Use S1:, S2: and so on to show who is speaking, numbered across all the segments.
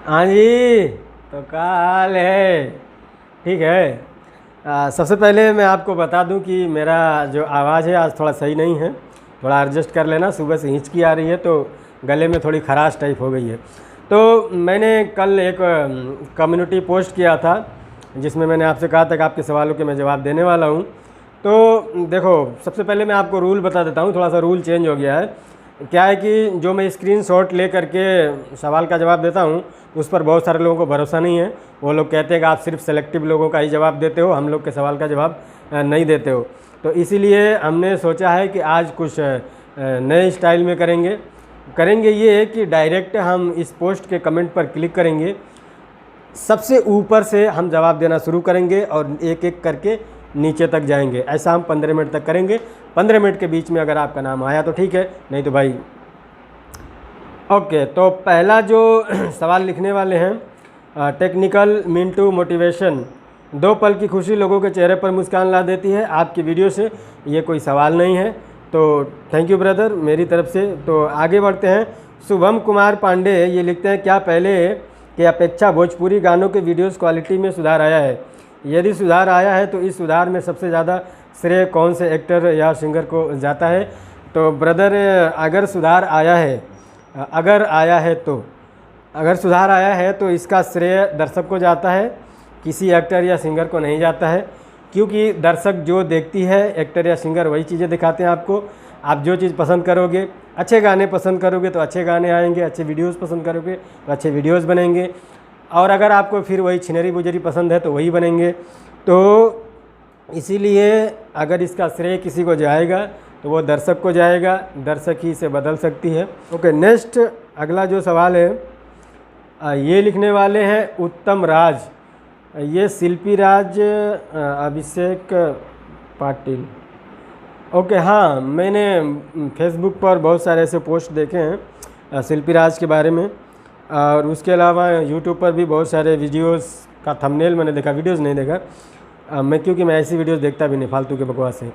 S1: हाँ जी, तो क्या हाल है? ठीक है। सबसे पहले मैं आपको बता दूं कि मेरा जो आवाज़ है आज थोड़ा सही नहीं है, थोड़ा एडजस्ट कर लेना। सुबह से हिचकी आ रही है तो गले में थोड़ी खराश टाइप हो गई है। तो मैंने कल एक कम्युनिटी पोस्ट किया था जिसमें मैंने आपसे कहा था कि आपके सवालों के मैं जवाब देने वाला हूं। तो देखो, सबसे पहले मैं आपको रूल बता देता हूं, थोड़ा सा रूल चेंज हो गया है। क्या है कि जो मैं स्क्रीनशॉट ले करके सवाल का जवाब देता हूं उस पर बहुत सारे लोगों को भरोसा नहीं है। वो लोग कहते हैं कि आप सिर्फ सेलेक्टिव लोगों का ही जवाब देते हो, हम लोग के सवाल का जवाब नहीं देते हो। तो इसीलिए हमने सोचा है कि आज कुछ नए स्टाइल में करेंगे ये कि डायरेक्ट हम इस पोस्ट के कमेंट पर क्लिक करेंगे, सबसे ऊपर से हम जवाब देना शुरू करेंगे और एक एक करके नीचे तक जाएंगे। ऐसा हम 15 मिनट तक करेंगे। 15 मिनट के बीच में अगर आपका नाम आया तो ठीक है, नहीं तो भाई ओके। तो पहला जो सवाल लिखने वाले हैं, टेक्निकल मिंटू मोटिवेशन, 2 पल की खुशी लोगों के चेहरे पर मुस्कान ला देती है आपकी वीडियो से। ये कोई सवाल नहीं है, तो थैंक यू ब्रदर मेरी तरफ से। तो आगे बढ़ते हैं। शुभम कुमार पांडे ये लिखते हैं, क्या पहले की अपेक्षा भोजपुरी गानों के वीडियोस क्वालिटी में सुधार आया है? यदि सुधार आया है तो इस सुधार में सबसे ज़्यादा श्रेय कौन से एक्टर या सिंगर को जाता है? तो ब्रदर, अगर सुधार आया है तो इसका श्रेय दर्शक को जाता है, किसी एक्टर या सिंगर को नहीं जाता है। क्योंकि दर्शक जो देखती है, एक्टर या सिंगर वही चीज़ें दिखाते हैं आपको। आप जो चीज़ पसंद करोगे, अच्छे गाने पसंद करोगे तो अच्छे गाने आएंगे, अच्छे वीडियोस पसंद करोगे तो अच्छे वीडियोस बनेंगे, और अगर आपको फिर वही छिनरी बुजरी पसंद है तो वही बनेंगे। तो इसीलिए अगर इसका श्रेय किसी को जाएगा तो वो दर्शक को जाएगा, दर्शक ही इसे बदल सकती है। ओके, नेक्स्ट अगला जो सवाल है, ये लिखने वाले हैं उत्तम राज, ये शिल्पी राज अभिषेक पाटिल। ओके, हाँ मैंने फेसबुक पर बहुत सारे ऐसे पोस्ट देखे हैं शिल्पी राज के बारे में, और उसके अलावा यूट्यूब पर भी बहुत सारे वीडियोस का थंबनेल मैंने देखा, वीडियोस नहीं देखा क्योंकि मैं ऐसी वीडियोस देखता भी नहीं फालतू के बकवास है।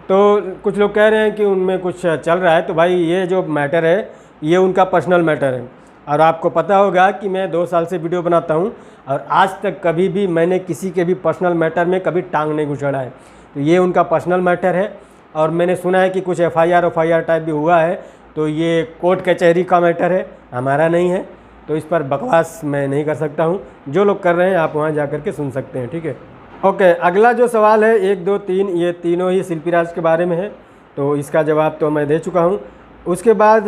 S1: तो कुछ लोग कह रहे हैं कि उनमें कुछ चल रहा है, तो भाई ये जो मैटर है ये उनका पर्सनल मैटर है। और आपको पता होगा कि मैं 2 साल से वीडियो बनाता हूँ और आज तक कभी भी मैंने किसी के भी पर्सनल मैटर में कभी टांग नहीं घुसाड़ा है। तो ये उनका पर्सनल मैटर है, और मैंने सुना है कि कुछ एफआईआर टाइप भी हुआ है, तो ये कोर्ट कचहरी का मैटर है, हमारा नहीं है। तो इस पर बकवास मैं नहीं कर सकता हूँ, जो लोग कर रहे हैं आप वहाँ जा कर के सुन सकते हैं, ठीक है। ओके, अगला जो सवाल है 1, 2, 3, ये तीनों ही शिल्पी राज के बारे में है, तो इसका जवाब तो मैं दे चुका हूँ। उसके बाद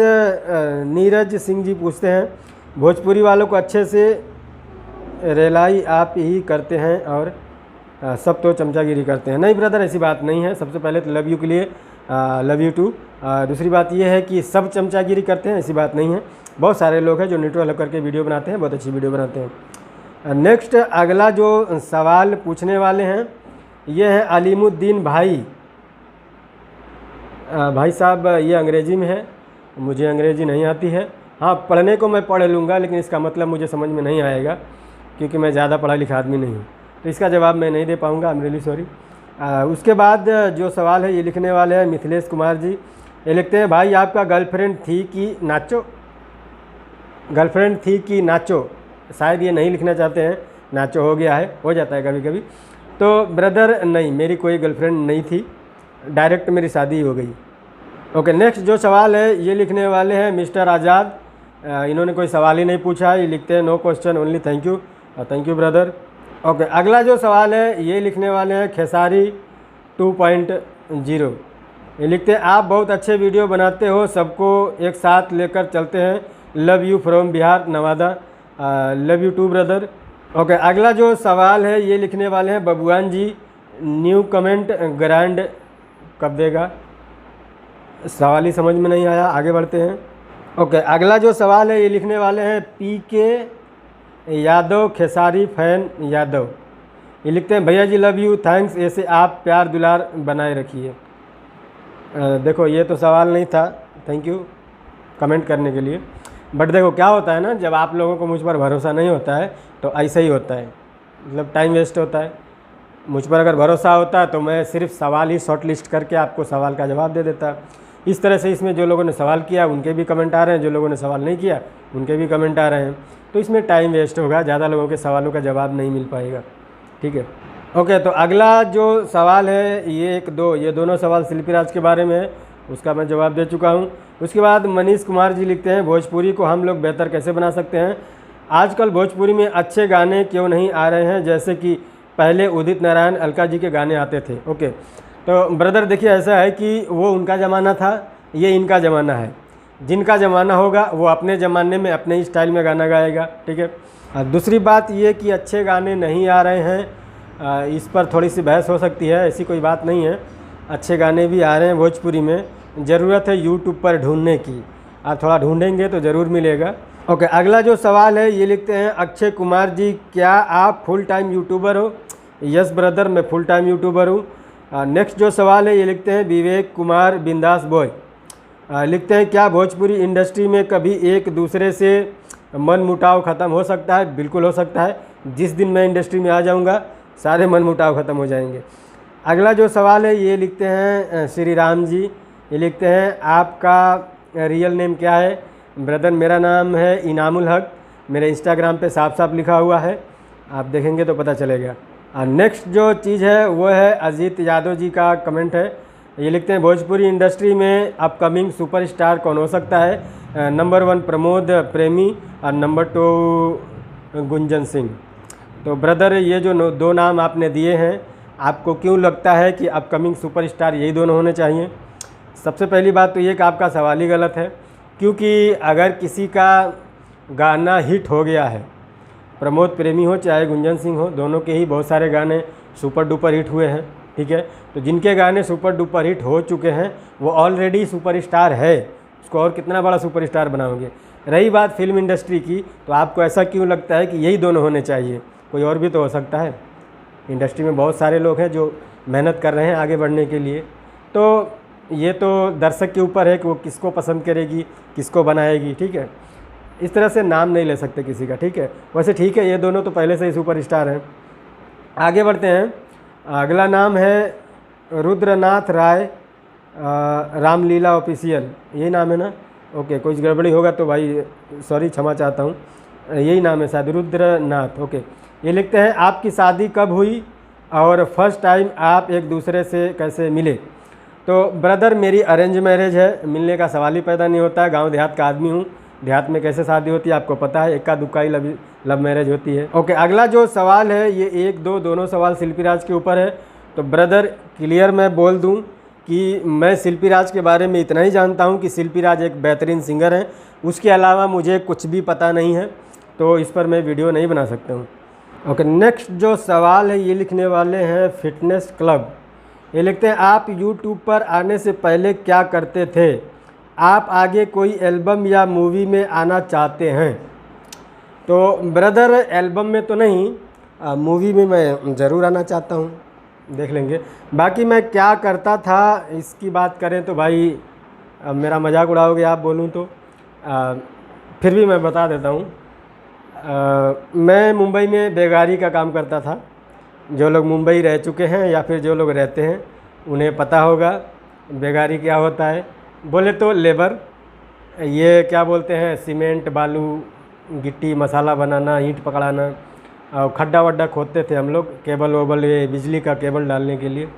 S1: नीरज सिंह जी पूछते हैं, भोजपुरी वालों को अच्छे से रेलाई आप ही करते हैं और सब तो चमचागिरी करते हैं। नहीं ब्रदर, ऐसी बात नहीं है। सबसे पहले तो लव यू के लिए लव यू टू। दूसरी बात यह है कि सब चमचागिरी करते हैं, ऐसी बात नहीं है। बहुत सारे लोग हैं जो न्यूट्रल होकर के वीडियो बनाते हैं, बहुत अच्छी वीडियो बनाते हैं। नेक्स्ट अगला जो सवाल पूछने वाले हैं ये है अलीमुद्दीन भाई। भाई साहब, ये अंग्रेज़ी में है, मुझे अंग्रेज़ी नहीं आती है। हाँ, पढ़ने को मैं पढ़ लूँगा, लेकिन इसका मतलब मुझे समझ में नहीं आएगा क्योंकि मैं ज़्यादा पढ़ा लिखा आदमी नहीं हूँ, तो इसका जवाब मैं नहीं दे पाऊँगा, आई एम रियली सॉरी। उसके बाद जो सवाल है ये लिखने वाले हैं मिथिलेश कुमार जी। ये लिखते हैं, भाई आपका गर्लफ्रेंड थी कि नाचो। शायद ये नहीं लिखना चाहते हैं, नाचो हो गया है, हो जाता है कभी कभी। तो ब्रदर नहीं, मेरी कोई गर्लफ्रेंड नहीं थी, डायरेक्ट मेरी शादी हो गई। ओके, नेक्स्ट जो सवाल है ये लिखने वाले हैं मिस्टर आज़ाद। इन्होंने कोई सवाल ही नहीं पूछा, ये लिखते हैं no question only thank you. Thank you brother. Okay, अगला जो सवाल है ये लिखने वाले हैं खेसारी 2.0। ये लिखते हैं, आप बहुत अच्छे वीडियो बनाते हो, सबको एक साथ लेकर चलते हैं, love you from Bihar Nawada. Love you too brother. Okay, अगला जो सवाल है ये लिखने वाले हैं बबुआन जी। न्यू कमेंट ग्रांड कब देगा? सवाल ही समझ में नहीं आया, आगे बढ़ते हैं। ओके, अगला जो सवाल है ये लिखने वाले हैं PK यादव, खेसारी फैन यादव। ये लिखते हैं, भैया जी लव यू, थैंक्स, ऐसे आप प्यार दुलार बनाए रखिए। देखो ये तो सवाल नहीं था, थैंक यू कमेंट करने के लिए। बट देखो क्या होता है ना, जब आप लोगों को मुझ पर भरोसा नहीं होता है तो ऐसा ही होता है, मतलब टाइम वेस्ट होता है। मुझ पर अगर भरोसा होता तो मैं सिर्फ सवाल ही शॉर्ट लिस्ट करके आपको सवाल का जवाब दे देता। इस तरह से इसमें जो लोगों ने सवाल किया उनके भी कमेंट आ रहे हैं, जो लोगों ने सवाल नहीं किया उनके भी कमेंट आ रहे हैं। तो इसमें टाइम वेस्ट होगा, ज़्यादा लोगों के सवालों का जवाब नहीं मिल पाएगा। ठीक है, ओके। तो अगला जो सवाल है ये दोनों सवाल शिल्पी राज के बारे में है, उसका मैं जवाब दे चुका हूँ। उसके बाद मनीष कुमार जी लिखते हैं, भोजपुरी को हम लोग बेहतर कैसे बना सकते हैं? आजकल भोजपुरी में अच्छे गाने क्यों नहीं आ रहे हैं, जैसे कि पहले उदित नारायण, अलका जी के गाने आते थे। ओके, तो ब्रदर देखिए ऐसा है कि वो उनका ज़माना था, ये इनका ज़माना है। जिनका ज़माना होगा वो अपने ज़माने में अपने स्टाइल में गाना गाएगा। ठीक है। दूसरी बात ये कि अच्छे गाने नहीं आ रहे हैं, इस पर थोड़ी सी बहस हो सकती है, ऐसी कोई बात नहीं है। अच्छे गाने भी आ रहे हैं भोजपुरी में, ज़रूरत है यूट्यूब पर ढूंढने की। आप थोड़ा ढूंढेंगे तो ज़रूर मिलेगा। ओके, अगला जो सवाल है ये लिखते हैं अक्षय कुमार जी, क्या आप फुल टाइम यूट्यूबर हो? यस ब्रदर, मैं फुल टाइम यूट्यूबर हूँ। नेक्स्ट जो सवाल है ये लिखते हैं विवेक कुमार बिंदास बॉय, लिखते हैं क्या भोजपुरी इंडस्ट्री में कभी एक दूसरे से मन मुटाव ख़त्म हो सकता है? बिल्कुल हो सकता है। जिस दिन मैं इंडस्ट्री में आ जाऊँगा सारे मन मुटाव ख़त्म हो जाएंगे। अगला जो सवाल है ये लिखते हैं श्री राम जी, ये लिखते हैं आपका रियल नेम क्या है? ब्रदर मेरा नाम है इनामुल हक, मेरे इंस्टाग्राम पे साफ साफ लिखा हुआ है, आप देखेंगे तो पता चलेगा। नेक्स्ट जो चीज़ है वो है अजीत यादव जी का कमेंट है, ये लिखते हैं भोजपुरी इंडस्ट्री में अपकमिंग सुपरस्टार कौन हो सकता है? नंबर 1 प्रमोद प्रेमी और नंबर 2 गुंजन सिंह। तो ब्रदर ये जो दो नाम आपने दिए हैं, आपको क्यों लगता है कि अपकमिंग सुपरस्टार यही दोनों होने चाहिए? सबसे पहली बात तो ये कि आपका सवाल ही गलत है, क्योंकि अगर किसी का गाना हिट हो गया है, प्रमोद प्रेमी हो चाहे गुंजन सिंह हो, दोनों के ही बहुत सारे गाने सुपर डुपर हिट हुए हैं। ठीक है, तो जिनके गाने सुपर डुपर हिट हो चुके हैं वो ऑलरेडी सुपरस्टार है, उसको और कितना बड़ा सुपरस्टार बनाओगे? रही बात फिल्म इंडस्ट्री की, तो आपको ऐसा क्यों लगता है कि यही दोनों होने चाहिए? कोई और भी तो हो सकता है। इंडस्ट्री में बहुत सारे लोग हैं जो मेहनत कर रहे हैं आगे बढ़ने के लिए। तो ये तो दर्शक के ऊपर है कि वो किसको पसंद करेगी, किसको बनाएगी। ठीक है, इस तरह से नाम नहीं ले सकते किसी का। ठीक है, वैसे ठीक है, ये दोनों तो पहले से ही सुपरस्टार हैं। आगे बढ़ते हैं। अगला नाम है रुद्रनाथ राय, रामलीला ऑफिशियल, यही नाम है ना? ओके, कुछ गड़बड़ी होगा तो भाई सॉरी, क्षमा चाहता हूँ, यही नाम है शायद, रुद्रनाथ। ओके, ये लिखते हैं आपकी शादी कब हुई और फर्स्ट टाइम आप एक दूसरे से कैसे मिले? तो ब्रदर मेरी अरेंज मैरिज है, मिलने का सवाल ही पैदा नहीं होता है। गांव देहात का आदमी हूँ, देहात में कैसे शादी होती है आपको पता है, इक्का दुक्का ही लव मैरिज होती है। ओके, अगला जो सवाल है ये 1-2 दोनों सवाल शिल्पी राज के ऊपर है। तो ब्रदर क्लियर मैं बोल दूं कि मैं शिल्पी राज के बारे में इतना ही जानता हूं कि शिल्पी राज एक बेहतरीन सिंगर हैं, उसके अलावा मुझे कुछ भी पता नहीं है, तो इस पर मैं वीडियो नहीं बना सकता हूं। ओके, नेक्स्ट जो सवाल है ये लिखने वाले हैं फिटनेस क्लब, ये लिखते हैं आप यूट्यूब पर आने से पहले क्या करते थे? आप आगे कोई एल्बम या मूवी में आना चाहते हैं? तो ब्रदर एल्बम में तो नहीं, मूवी में मैं ज़रूर आना चाहता हूँ, देख लेंगे। बाकी मैं क्या करता था इसकी बात करें तो भाई मेरा मजाक उड़ाओगे आप बोलूँ तो, फिर भी मैं बता देता हूँ। मैं मुंबई में बेगारी का काम करता था। जो लोग मुंबई रह चुके हैं या फिर जो लोग रहते हैं उन्हें पता होगा बेगारी क्या होता है। बोले तो लेबर, ये क्या बोलते हैं, सीमेंट बालू गिट्टी मसाला बनाना, ईंट पकड़ाना, और खड्डा वड्डा खोदते थे हम लोग, केबल वोबल ये बिजली का केबल डालने के लिए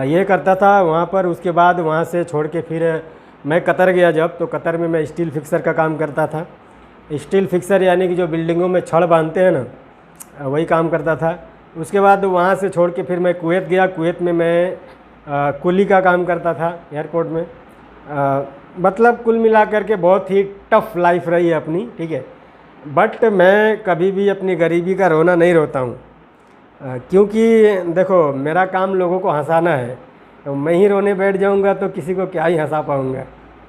S1: ये करता था वहाँ पर। उसके बाद वहाँ से छोड़ के फिर मैं कतर गया जब, तो कतर में मैं स्टील फिक्सर का काम करता था। स्टील फिक्सर यानी कि जो बिल्डिंगों में छड़ बांधते हैं ना, वही काम करता था। उसके बाद वहाँ से छोड़ के फिर मैं कुवैत गया। कुवैत में मैं कुली का काम करता था एयरपोर्ट में। मतलब कुल मिलाकर के बहुत ही टफ लाइफ रही है अपनी। ठीक है, बट मैं कभी भी अपनी गरीबी का रोना नहीं रोता हूँ, क्योंकि देखो मेरा काम लोगों को हंसाना है, तो मैं ही रोने बैठ जाऊँगा तो किसी को क्या ही हंसा पाऊँगा।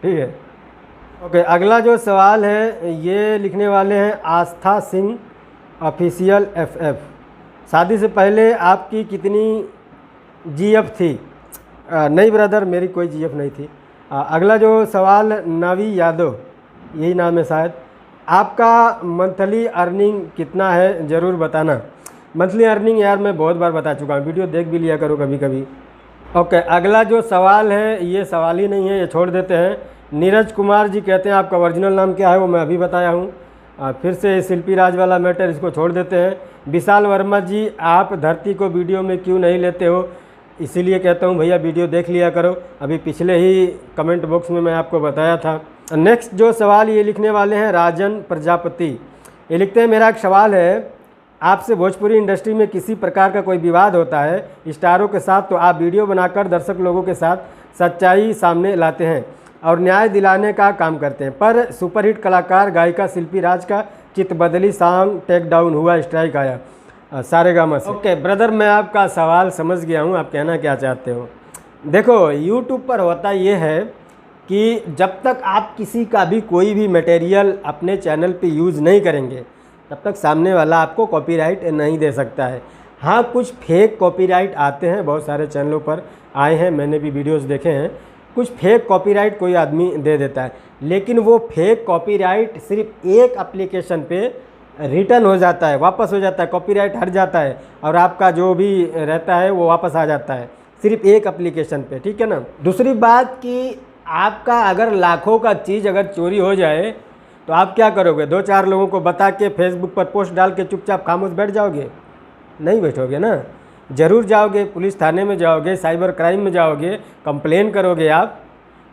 S1: ठीक है, ओके। अगला जो सवाल है ये लिखने वाले हैं आस्था सिंह ऑफिशियल FF, शादी से पहले आपकी कितनी GF थी? नहीं ब्रदर, मेरी कोई GF नहीं थी। अगला जो सवाल नवी यादव, यही नाम है शायद, आपका मंथली अर्निंग कितना है ज़रूर बताना। मंथली अर्निंग यार मैं बहुत बार बता चुका हूँ, वीडियो देख भी लिया करो कभी कभी। ओके, अगला जो सवाल है ये सवाल ही नहीं है, ये छोड़ देते हैं। नीरज कुमार जी कहते हैं आपका ओरिजिनल नाम क्या है, वो मैं अभी बताया हूँ। फिर से शिल्पी राज वाला मैटर, इसको छोड़ देते हैं। विशाल वर्मा जी, आप धरती को वीडियो में क्यों नहीं लेते हो? इसीलिए कहता हूँ भैया वीडियो देख लिया करो, अभी पिछले ही कमेंट बॉक्स में मैं आपको बताया था। नेक्स्ट जो सवाल ये लिखने वाले हैं राजन प्रजापति, ये लिखते हैं मेरा एक सवाल है आपसे, भोजपुरी इंडस्ट्री में किसी प्रकार का कोई विवाद होता है स्टारों के साथ तो आप वीडियो बनाकर दर्शक लोगों के साथ सच्चाई सामने लाते हैं और न्याय दिलाने का काम करते हैं, पर सुपरहिट कलाकार गायिका शिल्पी राज का चित बदली सॉन्ग टेक डाउन हुआ, स्ट्राइक आया सारेगामा से। ओके ब्रदर, मैं आपका सवाल समझ गया हूँ, आप कहना क्या चाहते हो। देखो यूट्यूब पर होता ये है कि जब तक आप किसी का भी कोई भी मटेरियल अपने चैनल पे यूज़ नहीं करेंगे तब तक सामने वाला आपको कॉपीराइट नहीं दे सकता है। हाँ, कुछ फेक कॉपीराइट आते हैं, बहुत सारे चैनलों पर आए हैं, मैंने भी वीडियोस देखे हैं। कुछ फेक कॉपीराइट कोई आदमी दे देता है, लेकिन वो फेक कॉपीराइट सिर्फ एक एप्लीकेशन पे रिटर्न हो जाता है, वापस हो जाता है, कॉपीराइट हट जाता है और आपका जो भी रहता है वो वापस आ जाता है, सिर्फ एक एप्लीकेशन पे, ठीक है ना। दूसरी बात कि आपका अगर लाखों का चीज़ अगर चोरी हो जाए तो आप क्या करोगे? 2-4 लोगों को बता के फेसबुक पर पोस्ट डाल के चुपचाप खामोश बैठ जाओगे? नहीं बैठोगे ना, ज़रूर जाओगे, पुलिस थाने में जाओगे, साइबर क्राइम में जाओगे, कंप्लेन करोगे आप।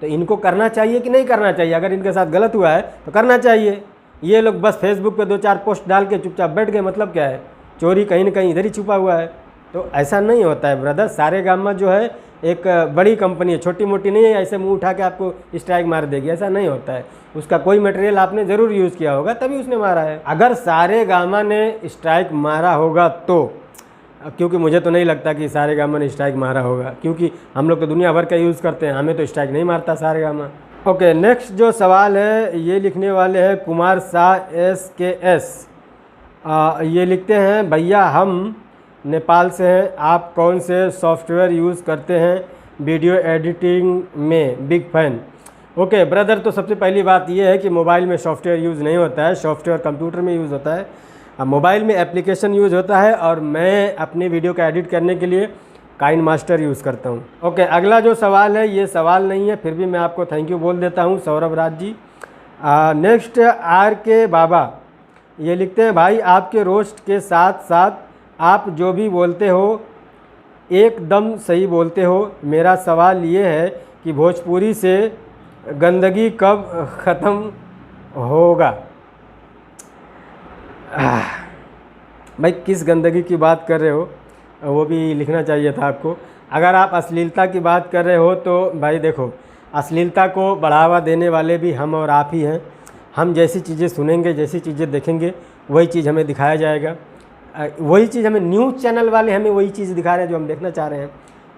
S1: तो इनको करना चाहिए कि नहीं करना चाहिए? अगर इनके साथ गलत हुआ है तो करना चाहिए। ये लोग बस फेसबुक पे 2-4 पोस्ट डाल के चुपचाप बैठ गए, मतलब क्या है? चोरी कहीं ना कहीं इधर ही छुपा हुआ है। तो ऐसा नहीं होता है ब्रदर। सारेगामा जो है एक बड़ी कंपनी है, छोटी मोटी नहीं है, ऐसे मुंह उठा के आपको स्ट्राइक मार देगी, ऐसा नहीं होता है। उसका कोई मटेरियल आपने ज़रूर यूज़ किया होगा तभी उसने मारा है। अगर सारेगामा ने स्ट्राइक मारा होगा तो, क्योंकि मुझे तो नहीं लगता कि सारेगामा ने स्ट्राइक मारा होगा, क्योंकि हम लोग तो दुनिया भर का यूज़ करते हैं, हमें तो स्ट्राइक नहीं मारता सारेगामा। ओके, नेक्स्ट जो सवाल है ये लिखने वाले हैं कुमार शाह SKS। ये लिखते हैं भैया हम नेपाल से हैं, आप कौन से सॉफ्टवेयर यूज़ करते हैं वीडियो एडिटिंग में? Big fan. ओके ब्रदर, तो सबसे पहली बात ये है कि मोबाइल में सॉफ्टवेयर यूज़ नहीं होता है, सॉफ्टवेयर कंप्यूटर में यूज़ होता है। मोबाइल में एप्लीकेशन यूज़ होता है और मैं अपने वीडियो का एडिट करने के लिए काइन मास्टर यूज़ करता हूँ। ओके, अगला जो सवाल है ये सवाल नहीं है, फिर भी मैं आपको थैंक यू बोल देता हूँ, सौरभ राज जी। नेक्स्ट RK बाबा, ये लिखते हैं भाई आपके रोस्ट के साथ साथ आप जो भी बोलते हो एकदम सही बोलते हो। मेरा सवाल ये है कि भोजपुरी से गंदगी कब ख़त्म होगा? भाई किस गंदगी की बात कर रहे हो वो भी लिखना चाहिए था आपको। अगर आप अश्लीलता की बात कर रहे हो तो भाई देखो, अश्लीलता को बढ़ावा देने वाले भी हम और आप ही हैं। हम जैसी चीज़ें सुनेंगे, जैसी चीज़ें देखेंगे, वही चीज़ हमें दिखाया जाएगा। वही चीज़ हमें न्यूज़ चैनल वाले हमें वही चीज़ दिखा रहे हैं जो हम देखना चाह रहे हैं।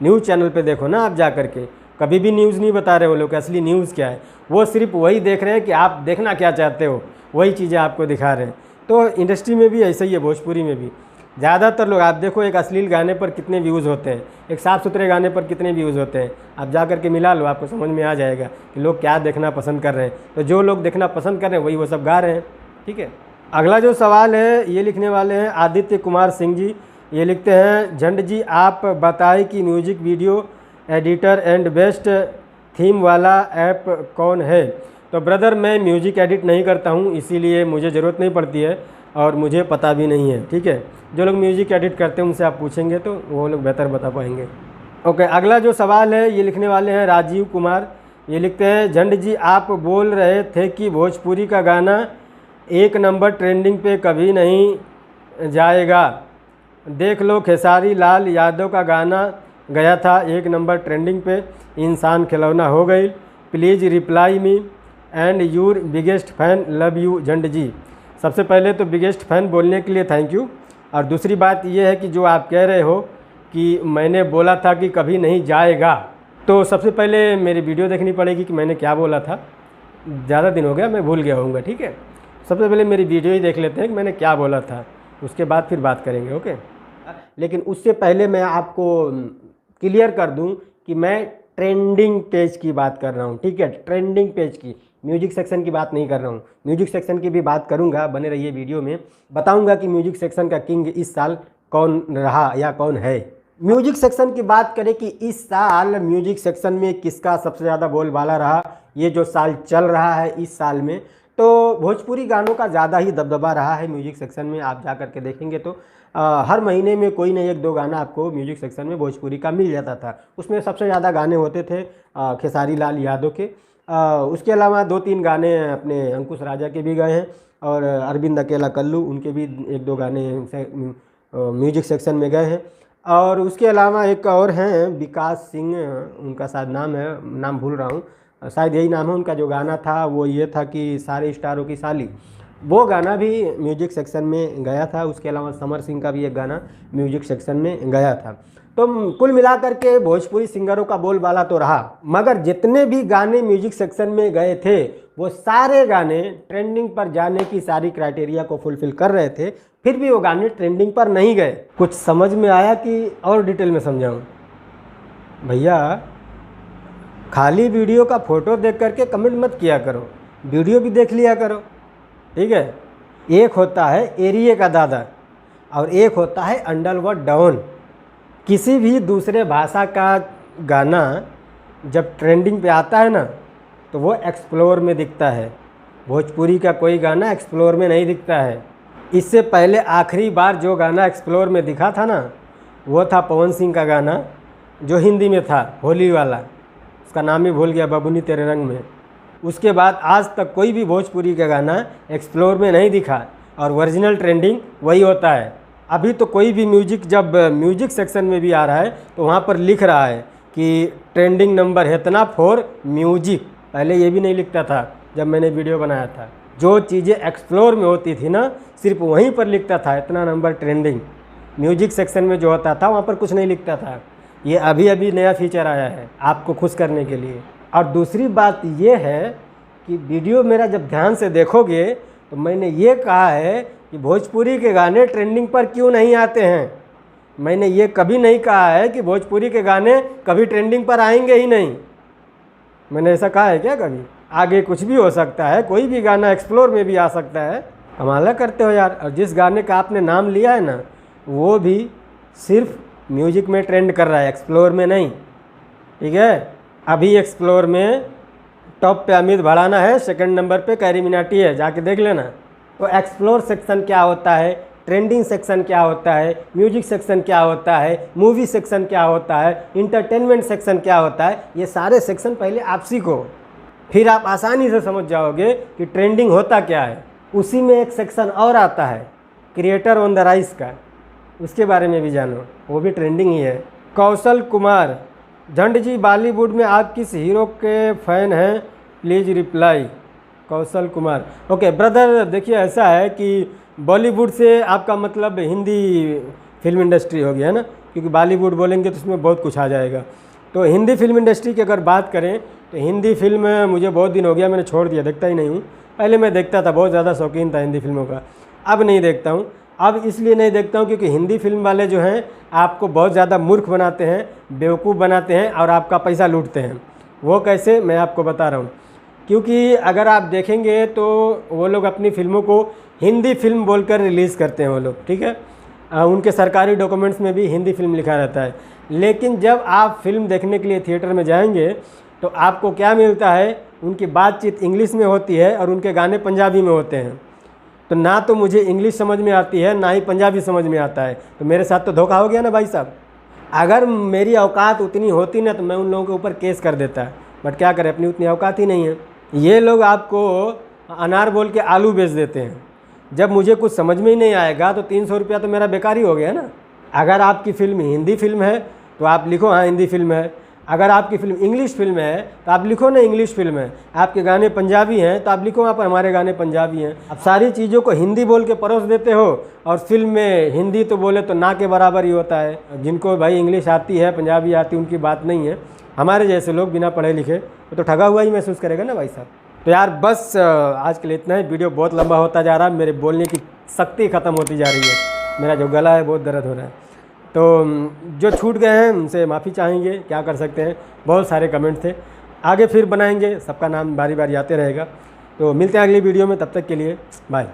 S1: न्यूज़ चैनल पे देखो ना आप जा कर के, कभी भी न्यूज़ नहीं बता रहे वो लोग असली न्यूज़ क्या है, वो सिर्फ वही देख रहे हैं कि आप देखना क्या चाहते हो, वही चीज़ें आपको दिखा रहे हैं। तो इंडस्ट्री में भी ऐसा ही है, भोजपुरी में भी ज़्यादातर लोग, आप देखो एक अश्लील गाने पर कितने व्यूज़ होते हैं, एक साफ़ सुथरे गाने पर कितने व्यूज़ होते हैं। आप जा कर के मिला लो, आपको समझ में आ जाएगा कि लोग क्या देखना पसंद कर रहे हैं। तो जो लोग देखना पसंद कर रहे हैं वही वो सब गा रहे हैं, ठीक है। अगला जो सवाल है ये लिखने वाले हैं आदित्य कुमार सिंह जी। ये लिखते हैं झंड जी आप बताएं कि music video editor and best theme वाला ऐप कौन है? तो ब्रदर मैं म्यूजिक एडिट नहीं करता हूँ, इसीलिए मुझे ज़रूरत नहीं पड़ती है और मुझे पता भी नहीं है, ठीक है। जो लोग म्यूजिक एडिट करते हैं उनसे आप पूछेंगे तो वो लोग बेहतर बता पाएंगे। ओके, अगला जो सवाल है ये लिखने वाले हैं राजीव कुमार। ये लिखते हैं झंड जी आप बोल रहे थे कि भोजपुरी का गाना 1 नंबर ट्रेंडिंग पे कभी नहीं जाएगा। देख लो खेसारी लाल यादव का गाना गया था 1 नंबर ट्रेंडिंग पे, इंसान खिलौना हो गई। Please reply me and your biggest fan, love you झंड जी। सबसे पहले तो बिगेस्ट फ़ैन बोलने के लिए थैंक यू। और दूसरी बात ये है कि जो आप कह रहे हो कि मैंने बोला था कि कभी नहीं जाएगा, तो सबसे पहले मेरी वीडियो देखनी पड़ेगी कि मैंने क्या बोला था। ज़्यादा दिन हो गया, मैं भूल गया होऊंगा, ठीक है। सबसे पहले मेरी वीडियो ही देख लेते हैं कि मैंने क्या बोला था, उसके बाद फिर बात करेंगे, ओके। लेकिन उससे पहले मैं आपको क्लियर कर दूं कि मैं ट्रेंडिंग पेज की बात कर रहा हूं, ठीक है। ट्रेंडिंग पेज की, म्यूजिक सेक्शन की बात नहीं कर रहा हूं। म्यूजिक सेक्शन की भी बात करूंगा, बने रहिए वीडियो में, बताऊंगा कि म्यूजिक सेक्शन का किंग इस साल कौन रहा या कौन है, म्यूजिक सेक्शन की बात करें कि इस साल म्यूजिक सेक्शन में किसका सबसे ज़्यादा बोलबाला रहा, ये जो साल चल रहा है इस साल में, तो भोजपुरी गानों का ज़्यादा ही दबदबा रहा है म्यूजिक सेक्शन में। आप जा कर के देखेंगे तो हर महीने में कोई ना एक दो गाना आपको म्यूजिक सेक्शन में भोजपुरी का मिल जाता था। उसमें सबसे ज़्यादा गाने होते थे खेसारी लाल यादव के, उसके अलावा 2-3 गाने अपने अंकुश राजा के भी गए हैं, और अरविंद अकेला कल्लू उनके भी 1-2 गाने म्यूजिक सेक्शन में गए हैं। और उसके अलावा एक और हैं विकास सिंह, उनका शायद नाम है, नाम भूल रहा हूँ, शायद यही नाम है उनका। जो गाना था वो ये था कि सारे स्टारों की साली, वो गाना भी म्यूजिक सेक्शन में गया था। उसके अलावा समर सिंह का भी एक गाना म्यूजिक सेक्शन में गया था। तो कुल मिलाकर के भोजपुरी सिंगरों का बोलबाला तो रहा, मगर जितने भी गाने म्यूजिक सेक्शन में गए थे वो सारे गाने ट्रेंडिंग पर जाने की सारी क्राइटेरिया को फुलफिल कर रहे थे, फिर भी वो गाने ट्रेंडिंग पर नहीं गए। कुछ समझ में आया कि और डिटेल में समझाऊं? भैया खाली वीडियो का फोटो देख करके कमेंट मत किया करो, वीडियो भी देख लिया करो, ठीक है। एक होता है एरिया का दादा और एक होता है अंडरवर्ल्ड डॉन। किसी भी दूसरे भाषा का गाना जब ट्रेंडिंग पे आता है ना तो वो एक्सप्लोर में दिखता है, भोजपुरी का कोई गाना एक्सप्लोर में नहीं दिखता है। इससे पहले आखिरी बार जो गाना एक्सप्लोर में दिखा था ना वो था पवन सिंह का गाना जो हिंदी में था, होली वाला, उसका नाम ही भूल गया, बबुनी तेरे रंग में। उसके बाद आज तक कोई भी भोजपुरी का गाना एक्सप्लोर में नहीं दिखा, और ओरिजिनल ट्रेंडिंग वही होता है। अभी तो कोई भी म्यूजिक जब म्यूजिक सेक्शन में भी आ रहा है तो वहाँ पर लिख रहा है कि ट्रेंडिंग नंबर है इतना फॉर म्यूजिक। पहले ये भी नहीं लिखता था जब मैंने वीडियो बनाया था। जो चीज़ें एक्सप्लोर में होती थी ना सिर्फ वहीं पर लिखता था इतना नंबर ट्रेंडिंग। म्यूजिक सेक्शन में जो होता था वहाँ पर कुछ नहीं लिखता था। ये अभी अभी नया फीचर आया है आपको खुश करने के लिए। और दूसरी बात ये है कि वीडियो मेरा जब ध्यान से देखोगे तो मैंने ये कहा है कि भोजपुरी के गाने ट्रेंडिंग पर क्यों नहीं आते हैं। मैंने ये कभी नहीं कहा है कि भोजपुरी के गाने कभी ट्रेंडिंग पर आएंगे ही नहीं। मैंने ऐसा कहा है क्या कभी? आगे कुछ भी हो सकता है, कोई भी गाना एक्सप्लोर में भी आ सकता है। कमाल करते हो यार। और जिस गाने का आपने नाम लिया है ना वो भी सिर्फ म्यूजिक में ट्रेंड कर रहा है, एक्सप्लोर में नहीं, ठीक है। अभी एक्सप्लोर में टॉप पे अमित भड़ाना है, सेकंड नंबर पे कैरी मिनाटी है, जाके देख लेना। तो एक्सप्लोर सेक्शन क्या होता है, ट्रेंडिंग सेक्शन क्या होता है, म्यूजिक सेक्शन क्या होता है, मूवी सेक्शन क्या होता है, इंटरटेनमेंट सेक्शन क्या होता है, ये सारे सेक्शन पहले आप सीखो, फिर आप आसानी से समझ जाओगे कि ट्रेंडिंग होता क्या है। उसी में एक सेक्शन और आता है क्रिएटर ऑन द राइज का, उसके बारे में भी जानो, वो भी ट्रेंडिंग ही है। कौशल कुमार, झंड जी बॉलीवुड में आप किस हीरो के फ़ैन हैं, please reply. Kaushal Kumar, okay brother, देखिए ऐसा है कि बॉलीवुड से आपका मतलब हिंदी फिल्म इंडस्ट्री हो गया है ना, क्योंकि बॉलीवुड बोलेंगे तो उसमें बहुत कुछ आ जाएगा। तो हिंदी फिल्म इंडस्ट्री की अगर बात करें तो हिंदी फिल्म मुझे बहुत दिन हो गया, मैंने छोड़ दिया, देखता ही नहीं हूँ। पहले मैं देखता था, बहुत ज़्यादा शौकीन था हिंदी फिल्मों का, अब नहीं देखता हूँ। अब इसलिए नहीं देखता हूँ क्योंकि हिंदी फिल्म वाले जो हैं आपको बहुत ज़्यादा मूर्ख बनाते हैं, बेवकूफ़ बनाते हैं और आपका पैसा लूटते हैं। वो कैसे, मैं आपको बता रहा हूँ। क्योंकि अगर आप देखेंगे तो वो लोग अपनी फिल्मों को हिंदी फिल्म बोलकर रिलीज़ करते हैं वो लोग, ठीक है। उनके सरकारी डॉक्यूमेंट्स में भी हिंदी फिल्म लिखा रहता है। लेकिन जब आप फिल्म देखने के लिए थिएटर में जाएंगे तो आपको क्या मिलता है, उनकी बातचीत इंग्लिश में होती है और उनके गाने पंजाबी में होते हैं। तो ना तो मुझे इंग्लिश समझ में आती है ना ही पंजाबी समझ में आता है, तो मेरे साथ तो धोखा हो गया ना भाई साहब। अगर मेरी औकात उतनी होती ना तो मैं उन लोगों के ऊपर केस कर देता, बट क्या करें, अपनी उतनी औकात ही नहीं है। ये लोग आपको अनार बोल के आलू बेच देते हैं। जब मुझे कुछ समझ में ही नहीं आएगा तो 300 रुपया तो मेरा बेकार ही हो गया ना। अगर आपकी फ़िल्म हिंदी फिल्म है तो आप लिखो हाँ हिंदी फिल्म है, अगर आपकी फ़िल्म इंग्लिश फिल्म है तो आप लिखो ना इंग्लिश फिल्म है, आपके गाने पंजाबी हैं तो आप लिखो वहाँ पर हमारे गाने पंजाबी हैं। अब सारी चीज़ों को हिंदी बोल के परोस देते हो और फिल्म में हिंदी तो बोले तो ना के बराबर ही होता है। जिनको भाई इंग्लिश आती है, पंजाबी आती है, उनकी बात नहीं है। हमारे जैसे लोग बिना पढ़े लिखे वो तो ठगा हुआ ही महसूस करेगा ना भाई साहब। तो यार बस आज के लिए इतना ही। वीडियो बहुत लंबा होता जा रहा है, मेरे बोलने की शक्ति ख़त्म होती जा रही है, मेरा जो गला है बहुत दर्द हो रहा है। तो जो छूट गए हैं उनसे माफ़ी चाहेंगे, क्या कर सकते हैं, बहुत सारे कमेंट थे। आगे फिर बनाएंगे, सबका नाम बारी बारी आते रहेगा। तो मिलते हैं अगली वीडियो में, तब तक के लिए बाय।